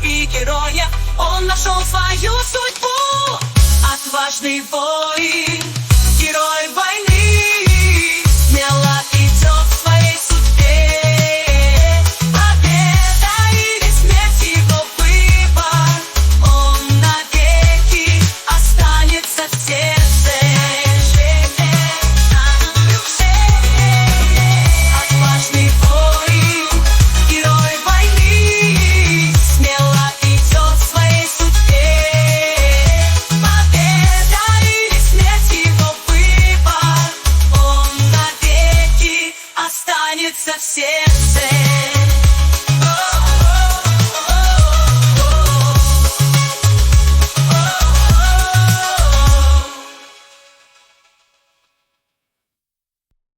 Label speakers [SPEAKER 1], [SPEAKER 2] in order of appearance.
[SPEAKER 1] и героя. Он нашел свою судьбу. Отважный воин, герой войны, смело идет к своей судьбе. Победа или смерть его выбор, он навеки останется в сердце. Отважный воин, герой войны, смело идет к своей судьбе. Победа или смерть его выбор, он навеки останется в сердце.